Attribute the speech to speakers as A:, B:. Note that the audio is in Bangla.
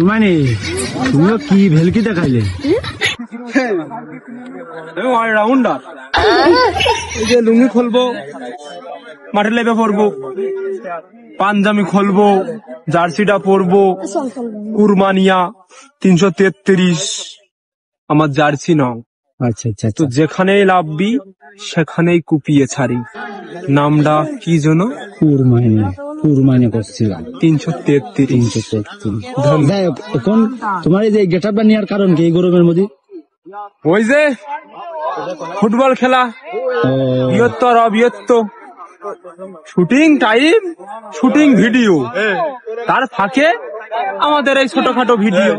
A: মানে তুমিও কি ভেলকি দেখাইলে?
B: অলরাউন্ডার। এই যে লুঙ্গি খুলবো, মাঠে লেবে পড়বো, পাঞ্জাবি খুলবো, জার্সিটা পরবো, কুরমানিয়া 333 আমার জার্সি নাও।
A: আচ্ছা আচ্ছা
B: তো যেখানেই লাভবি সেখানেই কুপিয়ে ছাড়ি। নামটা কি যেন?
A: কুরমানি করছিলাম
B: 333।
A: যাই হোক, এখন তোমার এই যে গেট আপটা নেওয়ার কারণ কি এই গরমের মধ্যে?
B: ওই যে ফুটবল খেলা, বৃহত্তর অবৃহত্ত, শুটিং টাইম, শুটিং ভিডিও, তার ফাঁকে আমাদের এই ছোটখাটো ভিডিও।